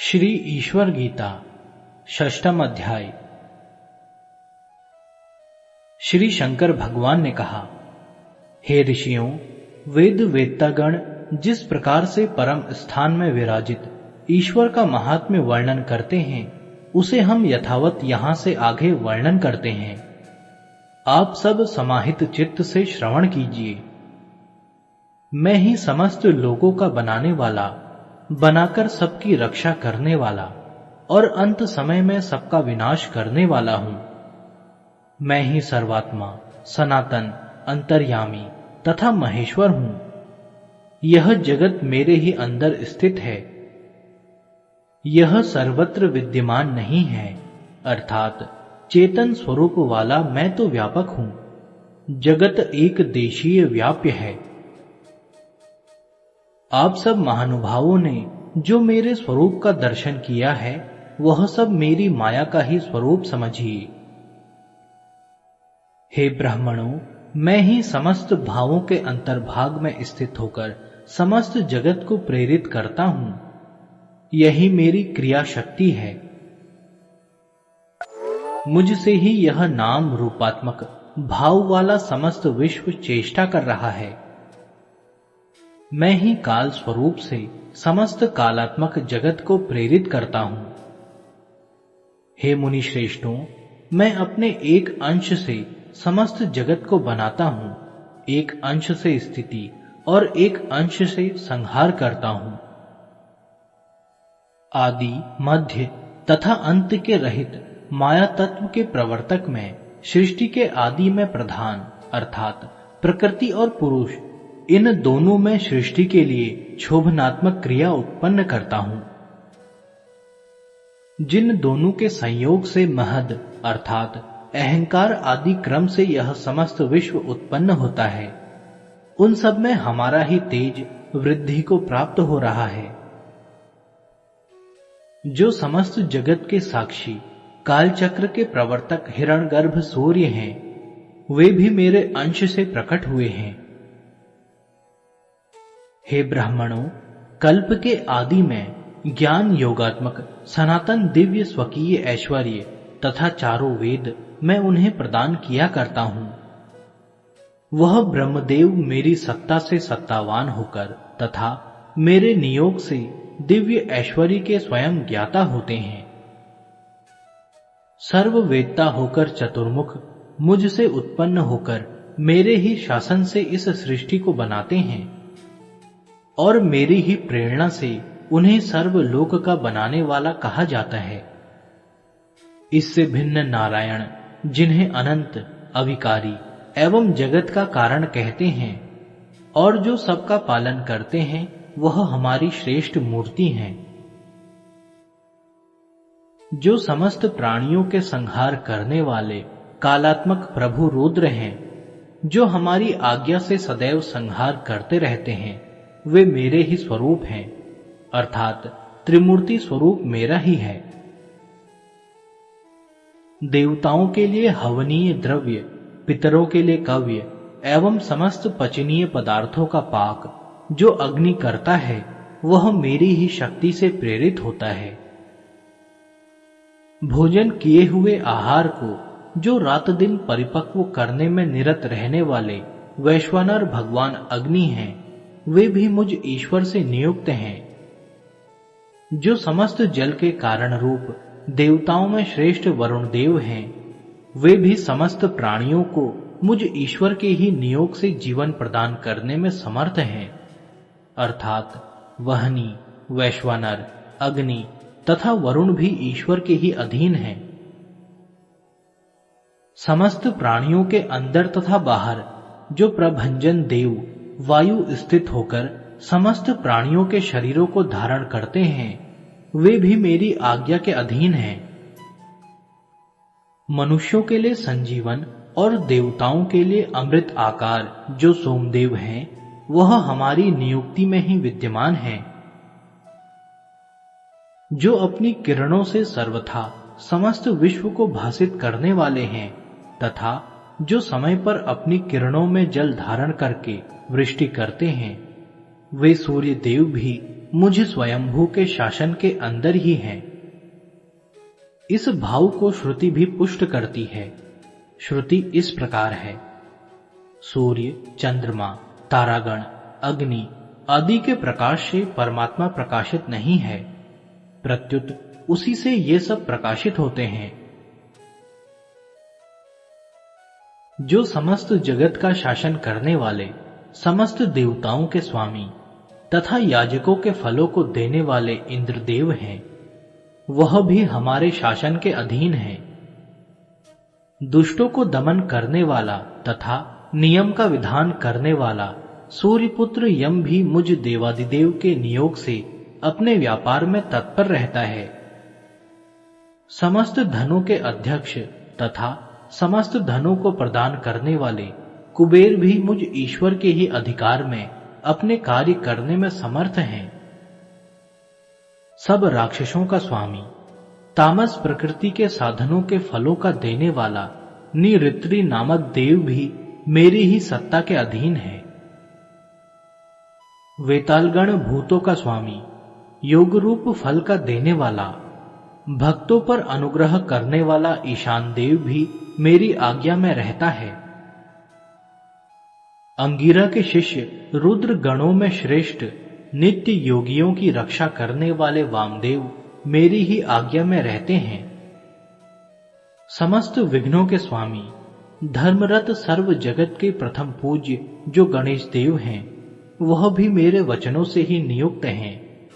श्री ईश्वर गीता षष्ठम अध्याय। श्री शंकर भगवान ने कहा, हे ऋषियों, वेद वेत्तागण जिस प्रकार से परम स्थान में विराजित ईश्वर का महात्म्य वर्णन करते हैं, उसे हम यथावत यहां से आगे वर्णन करते हैं। आप सब समाहित चित्त से श्रवण कीजिए। मैं ही समस्त लोगों का बनाने वाला, बनाकर सबकी रक्षा करने वाला और अंत समय में सबका विनाश करने वाला हूं। मैं ही सर्वात्मा, सनातन, अंतर्यामी तथा महेश्वर हूं। यह जगत मेरे ही अंदर स्थित है। यह सर्वत्र विद्यमान नहीं है, अर्थात चेतन स्वरूप वाला मैं तो व्यापक हूं। जगत एक देशीय व्याप्य है। आप सब महानुभावों ने जो मेरे स्वरूप का दर्शन किया है, वह सब मेरी माया का ही स्वरूप समझिए। हे ब्राह्मणों, मैं ही समस्त भावों के अंतर्भाग में स्थित होकर समस्त जगत को प्रेरित करता हूं। यही मेरी क्रिया शक्ति है। मुझसे ही यह नाम रूपात्मक भाव वाला समस्त विश्व चेष्टा कर रहा है। मैं ही काल स्वरूप से समस्त कालात्मक जगत को प्रेरित करता हूं। हे मुनि श्रेष्ठों, मैं अपने एक अंश से समस्त जगत को बनाता हूं, एक अंश से स्थिति और एक अंश से संहार करता हूं। आदि, मध्य तथा अंत के रहित माया तत्व के प्रवर्तक में सृष्टि के आदि में प्रधान, अर्थात प्रकृति और पुरुष, इन दोनों में सृष्टि के लिए क्षोभनात्मक क्रिया उत्पन्न करता हूं। जिन दोनों के संयोग से महद अर्थात अहंकार आदि क्रम से यह समस्त विश्व उत्पन्न होता है, उन सब में हमारा ही तेज वृद्धि को प्राप्त हो रहा है। जो समस्त जगत के साक्षी कालचक्र के प्रवर्तक हिरण्यगर्भ सूर्य हैं, वे भी मेरे अंश से प्रकट हुए हैं। हे ब्राह्मणों, कल्प के आदि में ज्ञान योगात्मक सनातन दिव्य स्वकीय ऐश्वर्य तथा चारों वेद मैं उन्हें प्रदान किया करता हूं। वह ब्रह्मदेव मेरी सत्ता से सत्तावान होकर तथा मेरे नियोग से दिव्य ऐश्वर्य के स्वयं ज्ञाता होते हैं। सर्ववेत्ता होकर चतुर्मुख मुझसे उत्पन्न होकर मेरे ही शासन से इस सृष्टि को बनाते हैं और मेरी ही प्रेरणा से उन्हें सर्वलोक का बनाने वाला कहा जाता है। इससे भिन्न नारायण, जिन्हें अनंत, अविकारी एवं जगत का कारण कहते हैं और जो सबका पालन करते हैं, वह हमारी श्रेष्ठ मूर्ति हैं। जो समस्त प्राणियों के संहार करने वाले कालात्मक प्रभु रुद्र हैं, जो हमारी आज्ञा से सदैव संहार करते रहते हैं, वे मेरे ही स्वरूप हैं, अर्थात त्रिमूर्ति स्वरूप मेरा ही है। देवताओं के लिए हवनीय द्रव्य, पितरों के लिए कव्य एवं समस्त पचनीय पदार्थों का पाक जो अग्नि करता है, वह मेरी ही शक्ति से प्रेरित होता है। भोजन किए हुए आहार को जो रात दिन परिपक्व करने में निरत रहने वाले वैश्वानर भगवान अग्नि हैं, वे भी मुझ ईश्वर से नियुक्त हैं। जो समस्त जल के कारण रूप देवताओं में श्रेष्ठ वरुण देव हैं, वे भी समस्त प्राणियों को मुझ ईश्वर के ही नियोग से जीवन प्रदान करने में समर्थ हैं, अर्थात वहनी, वैश्वानर, अग्नि तथा वरुण भी ईश्वर के ही अधीन हैं। समस्त प्राणियों के अंदर तथा बाहर जो प्रभंजन देव वायु स्थित होकर समस्त प्राणियों के शरीरों को धारण करते हैं, वे भी मेरी आज्ञा के अधीन हैं। मनुष्यों के लिए संजीवन और देवताओं के लिए अमृत आकार जो सोमदेव हैं, वह हमारी नियुक्ति में ही विद्यमान हैं। जो अपनी किरणों से सर्वथा समस्त विश्व को भासित करने वाले हैं तथा जो समय पर अपनी किरणों में जल धारण करके वृष्टि करते हैं, वे सूर्य देव भी मुझ स्वयंभू के शासन के अंदर ही हैं। इस भाव को श्रुति भी पुष्ट करती है। श्रुति इस प्रकार है, सूर्य, चंद्रमा, तारागण, अग्नि आदि के प्रकाश से परमात्मा प्रकाशित नहीं है, प्रत्युत उसी से ये सब प्रकाशित होते हैं। जो समस्त जगत का शासन करने वाले, समस्त देवताओं के स्वामी तथा याजकों के फलों को देने वाले इंद्रदेव हैं, वह भी हमारे शासन के अधीन हैं। दुष्टों को दमन करने वाला तथा नियम का विधान करने वाला सूर्यपुत्र यम भी मुझ देवादिदेव के नियोग से अपने व्यापार में तत्पर रहता है। समस्त धनों के अध्यक्ष तथा समस्त धनों को प्रदान करने वाले कुबेर भी मुझ ईश्वर के ही अधिकार में अपने कार्य करने में समर्थ हैं। सब राक्षसों का स्वामी, तामस प्रकृति के साधनों के फलों का देने वाला निऋत्री नामक देव भी मेरी ही सत्ता के अधीन है। वेतालगण भूतों का स्वामी, योग रूप फल का देने वाला, भक्तों पर अनुग्रह करने वाला ईशान देव भी मेरी आज्ञा में रहता है। अंगिरा के शिष्य रुद्र गणों में श्रेष्ठ नित्य योगियों की रक्षा करने वाले वामदेव मेरी ही आज्ञा में रहते हैं। समस्त विघ्नों के स्वामी, धर्मरत सर्व जगत के प्रथम पूज्य जो गणेश देव हैं, वह भी मेरे वचनों से ही नियुक्त हैं।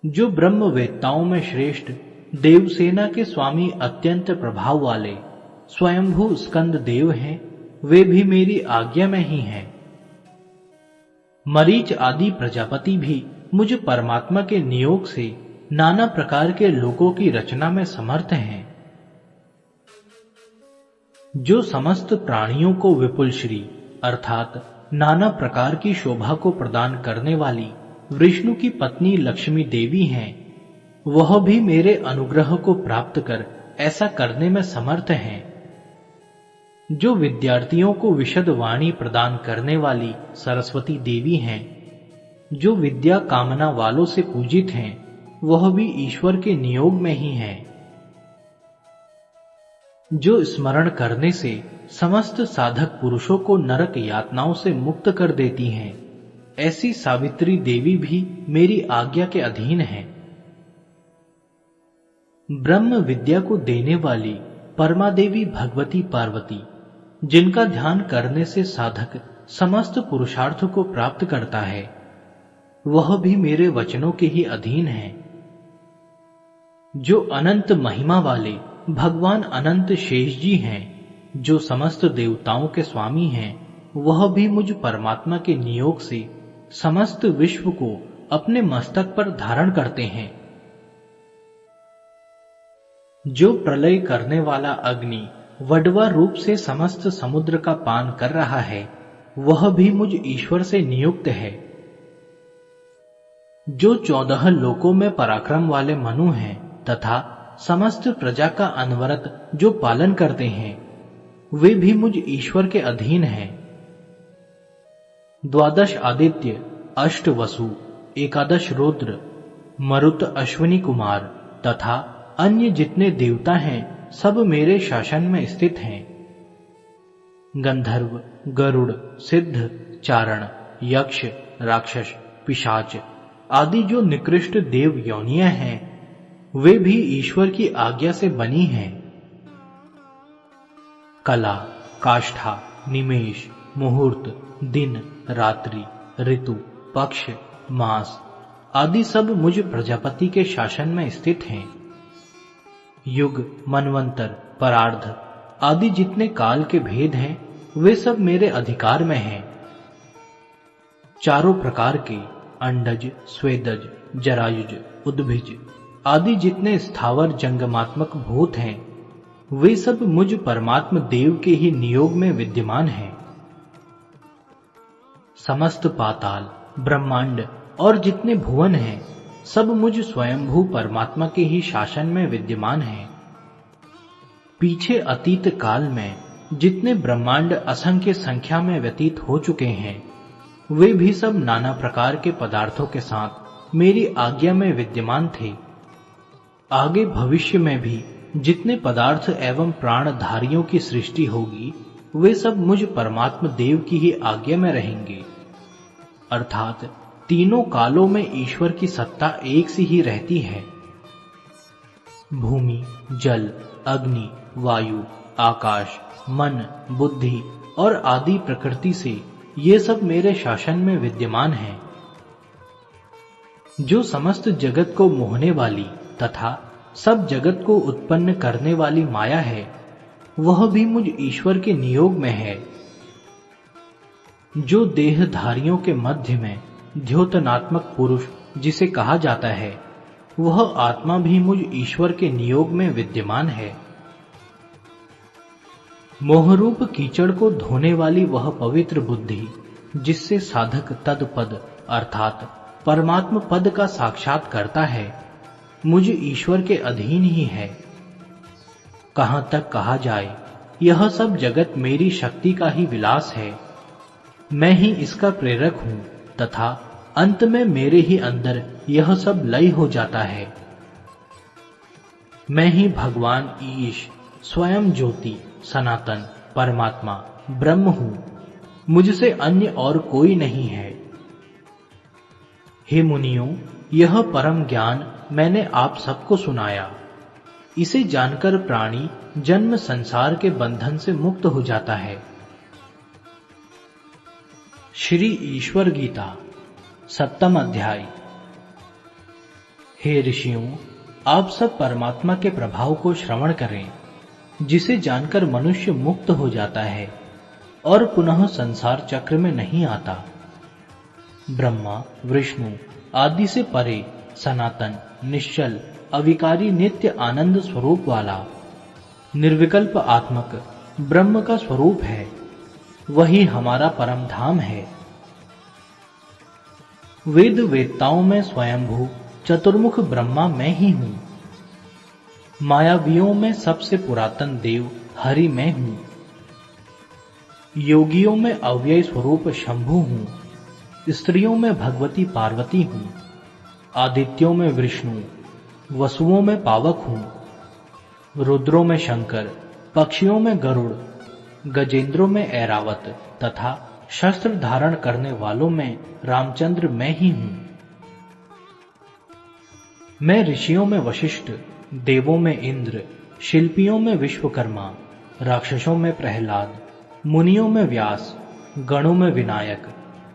जो ब्रह्म वेत्ताओं में श्रेष्ठ देवसेना के स्वामी अत्यंत प्रभाव वाले स्वयंभू स्कंद देव हैं, वे भी मेरी आज्ञा में ही हैं। मरीच आदि प्रजापति भी मुझ परमात्मा के नियोग से नाना प्रकार के लोकों की रचना में समर्थ हैं। जो समस्त प्राणियों को विपुल श्री अर्थात नाना प्रकार की शोभा को प्रदान करने वाली विष्णु की पत्नी लक्ष्मी देवी हैं, वह भी मेरे अनुग्रह को प्राप्त कर ऐसा करने में समर्थ हैं। जो विद्यार्थियों को विशद वाणी प्रदान करने वाली सरस्वती देवी हैं, जो विद्या कामना वालों से पूजित हैं, वह भी ईश्वर के नियोग में ही हैं। जो स्मरण करने से समस्त साधक पुरुषों को नरक यातनाओं से मुक्त कर देती हैं, ऐसी सावित्री देवी भी मेरी आज्ञा के अधीन है। ब्रह्म विद्या को देने वाली परमा देवी भगवती पार्वती, जिनका ध्यान करने से साधक समस्त पुरुषार्थ को प्राप्त करता है, वह भी मेरे वचनों के ही अधीन है। जो अनंत महिमा वाले भगवान अनंत शेष जी हैं, जो समस्त देवताओं के स्वामी हैं, वह भी मुझ परमात्मा के नियोग से समस्त विश्व को अपने मस्तक पर धारण करते हैं। जो प्रलय करने वाला अग्नि वडवा रूप से समस्त समुद्र का पान कर रहा है, वह भी मुझ ईश्वर से नियुक्त है। जो 14 लोकों में पराक्रम वाले मनु हैं तथा समस्त प्रजा का अनवरत जो पालन करते हैं, वे भी मुझ ईश्वर के अधीन हैं। 12 आदित्य, 8 वसु, 11 रुद्र, मरुत अश्विनी कुमार तथा अन्य जितने देवता हैं, सब मेरे शासन में स्थित हैं। गंधर्व, गरुड़, सिद्ध, चारण, यक्ष, राक्षस, पिशाच आदि जो निकृष्ट देव योनियां हैं, वे भी ईश्वर की आज्ञा से बनी हैं। कला, काष्ठा, निमेष, मुहूर्त, दिन, रात्रि, ऋतु, पक्ष, मास आदि सब मुझ प्रजापति के शासन में स्थित हैं। युग, मनवंतर, परार्ध आदि जितने काल के भेद हैं, वे सब मेरे अधिकार में हैं। चारों प्रकार के अंडज, स्वेदज, जरायुज, उद्भिज आदि जितने स्थावर जंगमात्मक भूत हैं, वे सब मुझ परमात्म देव के ही नियोग में विद्यमान हैं। समस्त पाताल, ब्रह्मांड और जितने भुवन हैं, सब मुझ स्वयंभू परमात्मा के ही शासन में विद्यमान हैं। पीछे अतीत काल में जितने ब्रह्मांड असंख्य संख्या में व्यतीत हो चुके हैं, वे भी सब नाना प्रकार के पदार्थों के साथ मेरी आज्ञा में विद्यमान थे। आगे भविष्य में भी जितने पदार्थ एवं प्राणधारियों की सृष्टि होगी वे सब मुझ परमात्म देव की ही आज्ञा में रहेंगे। अर्थात तीनों कालों में ईश्वर की सत्ता एक सी ही रहती है। भूमि, जल, अग्नि, वायु, आकाश, मन, बुद्धि और आदि प्रकृति से ये सब मेरे शासन में विद्यमान हैं। जो समस्त जगत को मोहने वाली तथा सब जगत को उत्पन्न करने वाली माया है वह भी मुझ ईश्वर के नियोग में है। जो देहधारियों के मध्य में द्योतनात्मक पुरुष जिसे कहा जाता है वह आत्मा भी मुझ ईश्वर के नियोग में विद्यमान है। मोहरूप कीचड़ को धोने वाली वह पवित्र बुद्धि जिससे साधक तदपद अर्थात परमात्म पद का साक्षात करता है मुझ ईश्वर के अधीन ही है। कहां तक कहा जाए यह सब जगत मेरी शक्ति का ही विलास है। मैं ही इसका प्रेरक हूं तथा अंत में मेरे ही अंदर यह सब लय हो जाता है। मैं ही भगवान ईश स्वयं ज्योति सनातन परमात्मा ब्रह्म हूं। मुझसे अन्य और कोई नहीं है। हे मुनियों, यह परम ज्ञान मैंने आप सबको सुनाया। इसे जानकर प्राणी जन्म संसार के बंधन से मुक्त हो जाता है। श्री ईश्वर गीता 7वां अध्याय। हे ऋषियों, आप सब परमात्मा के प्रभाव को श्रवण करें, जिसे जानकर मनुष्य मुक्त हो जाता है और पुनः संसार चक्र में नहीं आता। ब्रह्मा विष्णु आदि से परे सनातन निश्चल अविकारी नित्य आनंद स्वरूप वाला निर्विकल्प आत्मक ब्रह्म का स्वरूप है, वही हमारा परम धाम है। वेद वेदताओं में स्वयंभू चतुर्मुख ब्रह्मा मैं ही हूं। मायावियों में सबसे पुरातन देव हरि मैं हूं। योगियों में अव्यय स्वरूप शंभु हूं। स्त्रियों में भगवती पार्वती हूं। आदित्यों में विष्णु, वसुओं में पावक हूं। रुद्रों में शंकर, पक्षियों में गरुड़, गजेंद्रों में ऐरावत तथा शस्त्र धारण करने वालों में रामचंद्र मैं ही हूं। मैं ऋषियों में वशिष्ठ, देवों में इंद्र, शिल्पियों में विश्वकर्मा, राक्षसों में प्रहलाद, मुनियों में व्यास, गणों में विनायक,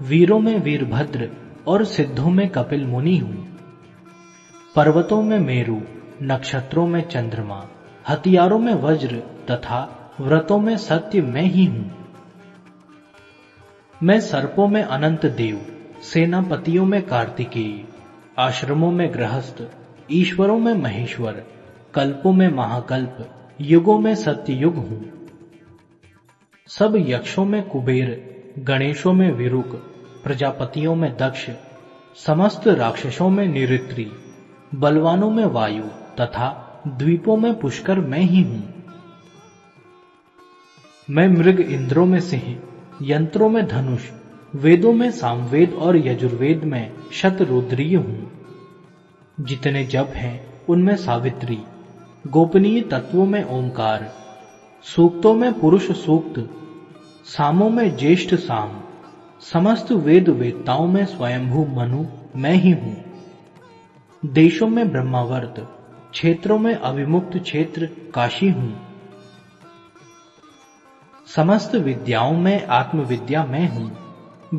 वीरों में वीरभद्र और सिद्धों में कपिल मुनि हूं। पर्वतों में मेरु, नक्षत्रों में चंद्रमा, हथियारों में वज्र तथा व्रतों में सत्य मैं ही हूं। मैं सर्पों में अनंत देव, सेनापतियों में कार्तिकेय, आश्रमों में गृहस्थ, ईश्वरों में महेश्वर, कल्पों में महाकल्प, युगों में सत्ययुग हूं। सब यक्षों में कुबेर, गणेशों में विरुक, प्रजापतियों में दक्ष, समस्त राक्षसों में निऋत्री, बलवानों में वायु तथा द्वीपों में पुष्कर मैं ही हूं। मैं मृग इंद्रों में सिंह, यंत्रों में धनुष, वेदों में सामवेद और यजुर्वेद में शतरुद्रीय हूं। जितने जप हैं उनमें सावित्री, गोपनीय तत्वों में ओंकार, सूक्तों में पुरुष सूक्त, सामों में ज्येष्ठ साम, समस्त वेद वेदताओं में स्वयंभू मनु मैं ही हूं। देशों में ब्रह्मावर्त, क्षेत्रों में अविमुक्त क्षेत्र काशी हूं। समस्त विद्याओं में आत्मविद्या मैं हूं।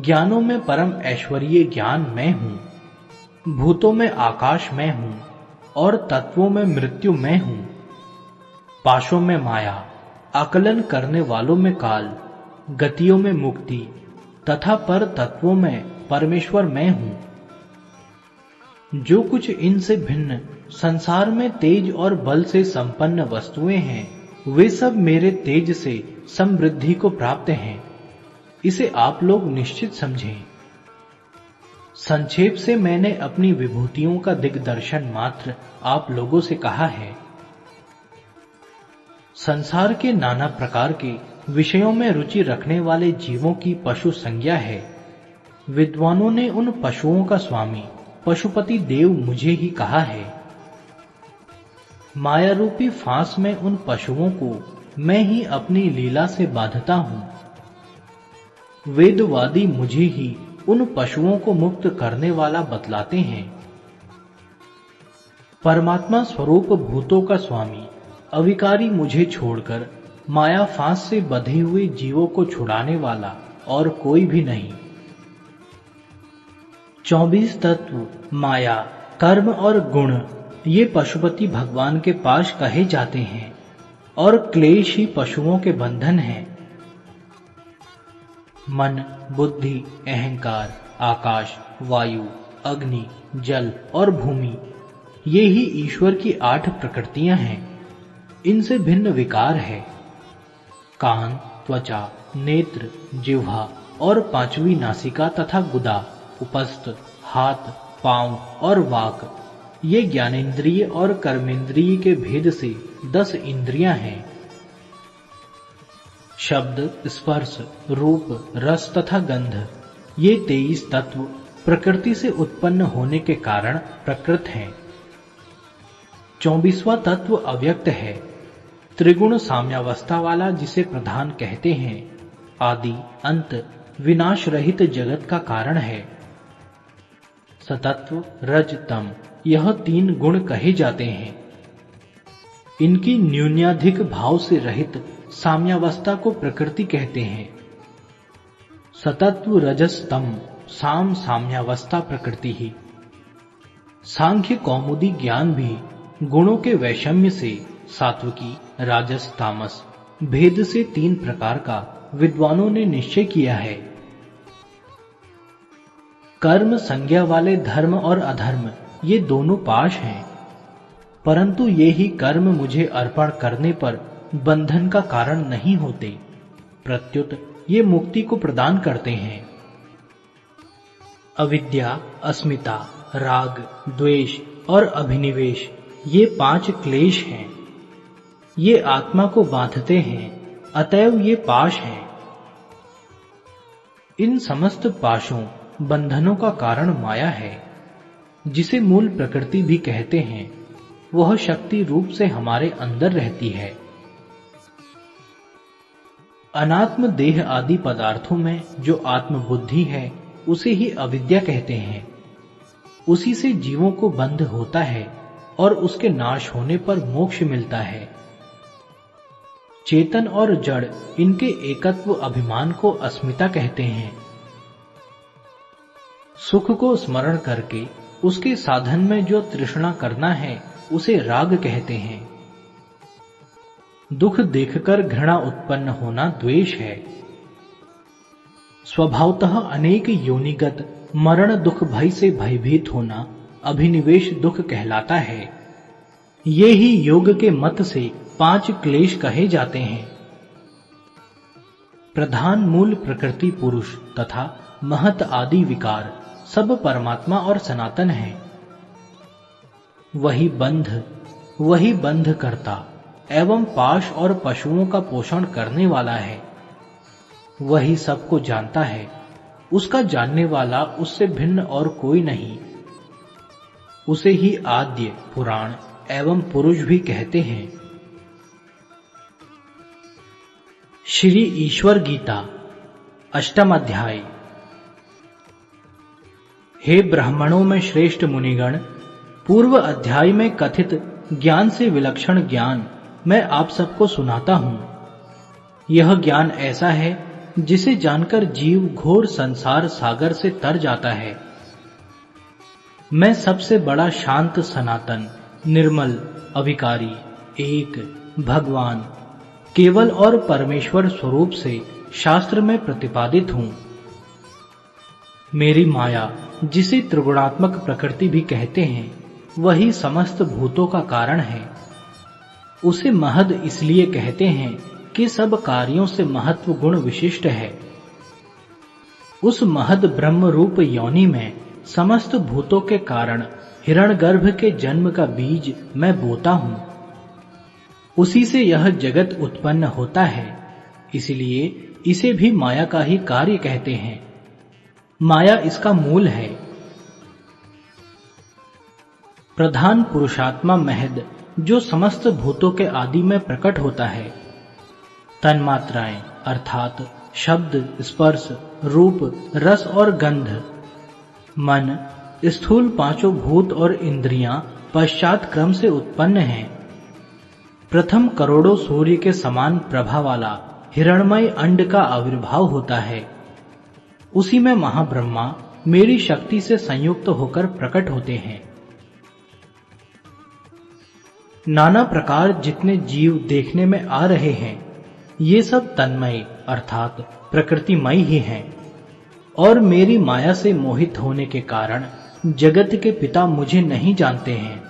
ज्ञानों में परम ऐश्वर्य ज्ञान मैं हूं। भूतों में आकाश मैं हूं और तत्वों में मृत्यु मैं हूं। पाशों में माया, आकलन करने वालों में काल, गतियों में मुक्ति तथा पर तत्वों में परमेश्वर मैं हूं। जो कुछ इनसे भिन्न संसार में तेज और बल से संपन्न वस्तुएं हैं वे सब मेरे तेज से समृद्धि को प्राप्त हैं। इसे आप लोग निश्चित समझें। संक्षेप से मैंने अपनी विभूतियों का दिग्दर्शन मात्र आप लोगों से कहा है। संसार के नाना प्रकार के विषयों में रुचि रखने वाले जीवों की पशु संज्ञा है। विद्वानों ने उन पशुओं का स्वामी पशुपति देव मुझे ही कहा है। माया रूपी फांस में उन पशुओं को मैं ही अपनी लीला से बांधता हूं। वेदवादी मुझे ही उन पशुओं को मुक्त करने वाला बतलाते हैं। परमात्मा स्वरूप भूतों का स्वामी अविकारी मुझे छोड़कर माया फांस से बंधे हुए जीवों को छुड़ाने वाला और कोई भी नहीं। 24 तत्व, माया, कर्म और गुण ये पशुपति भगवान के पास कहे जाते हैं और क्लेश ही पशुओं के बंधन हैं। मन, बुद्धि, अहंकार, आकाश, वायु, अग्नि, जल और भूमि ये ही ईश्वर की 8 प्रकृतियां हैं। इनसे भिन्न विकार है। कान, त्वचा, नेत्र, जिह्वा और 5वीं नासिका तथा गुदा, उपस्थ, हाथ, पांव और वाक ये ज्ञानेंद्रिय और कर्मेंद्रिय के भेद से 10 इंद्रियां हैं। शब्द, स्पर्श, रूप, रस तथा गंध ये 23 तत्व प्रकृति से उत्पन्न होने के कारण प्रकृत हैं। 24वां तत्व अव्यक्त है, त्रिगुण साम्यावस्था वाला, जिसे प्रधान कहते हैं। आदि अंत विनाश रहित जगत का कारण है। सतत्व, रज, तम यह 3 गुण कहे जाते हैं। इनकी न्यून्याधिक भाव से रहित साम्यावस्था को प्रकृति कहते हैं। सतत्व, रजस, तम, साम साम्यावस्था प्रकृति ही। सांख्य कौमुदी ज्ञान भी गुणों के वैषम्य से सात्विकी, राजस, तामस भेद से 3 प्रकार का विद्वानों ने निश्चय किया है। कर्म संज्ञा वाले धर्म और अधर्म ये दोनों पाश हैं, परंतु ये ही कर्म मुझे अर्पण करने पर बंधन का कारण नहीं होते, प्रत्युत ये मुक्ति को प्रदान करते हैं। अविद्या, अस्मिता, राग, द्वेष और अभिनिवेश ये 5 क्लेश हैं। ये आत्मा को बांधते हैं, अतएव ये पाश हैं। इन समस्त पाशों, बंधनों का कारण माया है, जिसे मूल प्रकृति भी कहते हैं। वह शक्ति रूप से हमारे अंदर रहती है। अनात्म देह आदि पदार्थों में जो आत्म बुद्धि है उसे ही अविद्या कहते हैं। उसी से जीवों को बंध होता है और उसके नाश होने पर मोक्ष मिलता है। चेतन और जड़ इनके एकत्व अभिमान को अस्मिता कहते हैं। सुख को स्मरण करके उसके साधन में जो तृष्णा करना है उसे राग कहते हैं। दुख देखकर घृणा उत्पन्न होना द्वेष है। स्वभावतः अनेक योनिगत मरण दुख भय से भयभीत होना अभिनिवेश दुख कहलाता है। ये ही योग के मत से 5 क्लेश कहे जाते हैं। प्रधान मूल प्रकृति पुरुष तथा महत आदि विकार सब परमात्मा और सनातन है। वही बंध करता एवं पाश और पशुओं का पोषण करने वाला है। वही सबको जानता है, उसका जानने वाला उससे भिन्न और कोई नहीं। उसे ही आद्य, पुराण एवं पुरुष भी कहते हैं। श्री ईश्वर गीता 8वां अध्याय। हे ब्राह्मणों में श्रेष्ठ मुनिगण, पूर्व अध्याय में कथित ज्ञान से विलक्षण ज्ञान मैं आप सबको सुनाता हूं। यह ज्ञान ऐसा है जिसे जानकर जीव घोर संसार सागर से तर जाता है। मैं सबसे बड़ा शांत, सनातन, निर्मल, अविकारी, एक, भगवान, केवल और परमेश्वर स्वरूप से शास्त्र में प्रतिपादित हूं। मेरी माया, जिसे त्रिगुणात्मक प्रकृति भी कहते हैं, वही समस्त भूतों का कारण है। उसे महद इसलिए कहते हैं कि सब कार्यों से महत्व गुण विशिष्ट है। उस महद ब्रह्म रूप योनि में समस्त भूतों के कारण हिरण्यगर्भ के जन्म का बीज मैं बोता हूं। उसी से यह जगत उत्पन्न होता है, इसलिए इसे भी माया का ही कार्य कहते हैं। माया इसका मूल है। प्रधान पुरुषात्मा महद जो समस्त भूतों के आदि में प्रकट होता है। तन्मात्राएं अर्थात शब्द, स्पर्श, रूप, रस और गंध, मन, स्थूल पांचों भूत और इंद्रियां पश्चात क्रम से उत्पन्न हैं। प्रथम करोड़ों सूर्य के समान प्रभा वाला हिरणमय अंड का आविर्भाव होता है। उसी में महाब्रह्मा मेरी शक्ति से संयुक्त होकर प्रकट होते हैं। नाना प्रकार जितने जीव देखने में आ रहे हैं, ये सब तन्मय अर्थात प्रकृतिमय ही हैं और मेरी माया से मोहित होने के कारण जगत के पिता मुझे नहीं जानते हैं।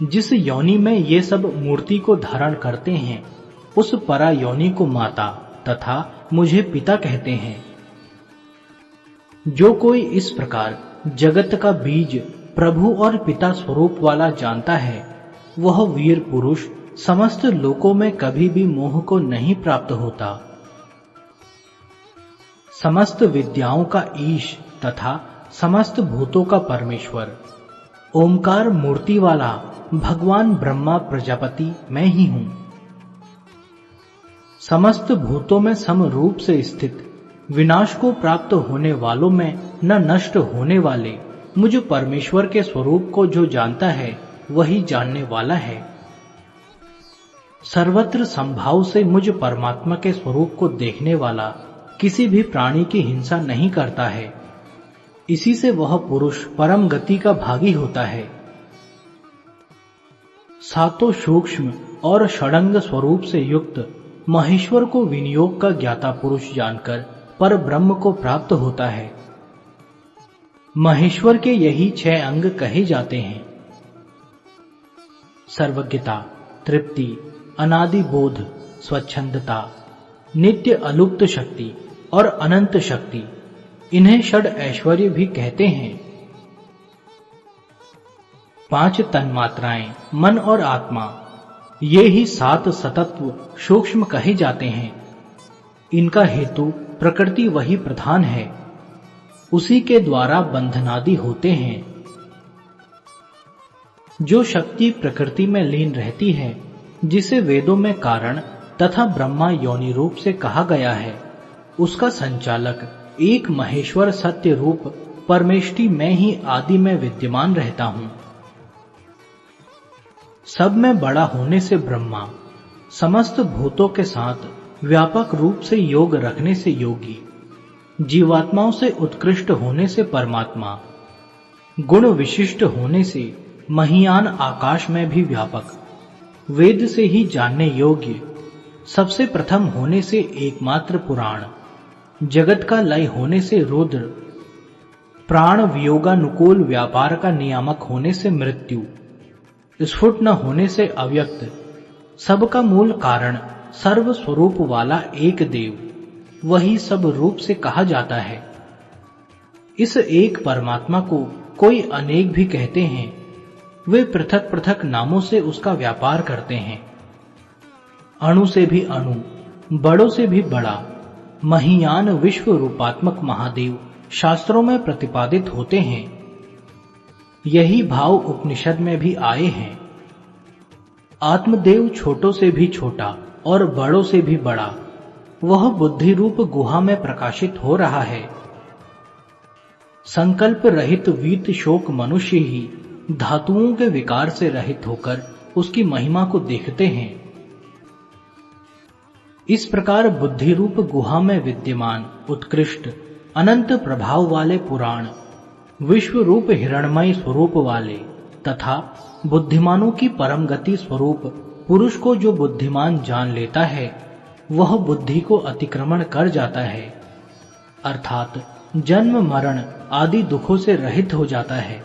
जिस योनि में ये सब मूर्ति को धारण करते हैं, उस परा योनि को माता तथा मुझे पिता कहते हैं। जो कोई इस प्रकार जगत का बीज प्रभु और पिता स्वरूप वाला जानता है, वह वीर पुरुष समस्त लोकों में कभी भी मोह को नहीं प्राप्त होता। समस्त विद्याओं का ईश तथा समस्त भूतों का परमेश्वर, ओमकार मूर्ति वाला भगवान ब्रह्मा प्रजापति मैं ही हूं। समस्त भूतों में समरूप से स्थित, विनाश को प्राप्त होने वालों में न नष्ट होने वाले मुझ परमेश्वर के स्वरूप को जो जानता है, वही जानने वाला है। सर्वत्र संभाव से मुझ परमात्मा के स्वरूप को देखने वाला किसी भी प्राणी की हिंसा नहीं करता है। इसी से वह पुरुष परम गति का भागी होता है। सातों सूक्ष्म और षडंग स्वरूप से युक्त महेश्वर को विनियोग का ज्ञाता पुरुष जानकर पर ब्रह्म को प्राप्त होता है। महेश्वर के यही 6 अंग कहे जाते हैं: सर्वज्ञता, तृप्ति, अनादि बोध, स्वच्छंदता, नित्य अलुप्त शक्ति और अनंत शक्ति। इन्हें षड ऐश्वर्य भी कहते हैं। 5 तन्मात्राएं मन और आत्मा, ये ही 7 सतत्व सूक्ष्म कहे जाते हैं। इनका हेतु प्रकृति वही प्रधान है, उसी के द्वारा बंधनादि होते हैं। जो शक्ति प्रकृति में लीन रहती है, जिसे वेदों में कारण तथा ब्रह्मा योनि रूप से कहा गया है, उसका संचालक एक महेश्वर सत्य रूप परमेष्टि मैं ही आदि में विद्यमान रहता हूं। सब में बड़ा होने से ब्रह्मा, समस्त भूतों के साथ व्यापक रूप से योग रखने से योगी, जीवात्माओं से उत्कृष्ट होने से परमात्मा, गुण विशिष्ट होने से महियान आकाश में भी व्यापक, वेद से ही जानने योग्य, सबसे प्रथम होने से एकमात्र पुराण, जगत का लय होने से रुद्र, प्राण वियोगानुकूल व्यापार का नियामक होने से मृत्यु, स्फुट न होने से अव्यक्त, सबका मूल कारण, सर्व स्वरूप वाला एक देव, वही सब रूप से कहा जाता है। इस एक परमात्मा को कोई अनेक भी कहते हैं। वे पृथक पृथक नामों से उसका व्यापार करते हैं। अणु से भी अणु, बड़ों से भी बड़ा, महियान विश्व रूपात्मक महादेव शास्त्रों में प्रतिपादित होते हैं। यही भाव उपनिषद में भी आए हैं। आत्मदेव छोटों से भी छोटा और बड़ों से भी बड़ा, वह बुद्धि रूप गुहा में प्रकाशित हो रहा है। संकल्प रहित वीत शोक मनुष्य ही धातुओं के विकार से रहित होकर उसकी महिमा को देखते हैं। इस प्रकार बुद्धि रूप गुहा में विद्यमान उत्कृष्ट अनंत प्रभाव वाले पुराण, विश्व रूप हिरणमय स्वरूप वाले तथा बुद्धिमानों की परम गति स्वरूप पुरुष को जो बुद्धिमान जान लेता है, वह बुद्धि को अतिक्रमण कर जाता है, अर्थात जन्म मरण आदि दुखों से रहित हो जाता है।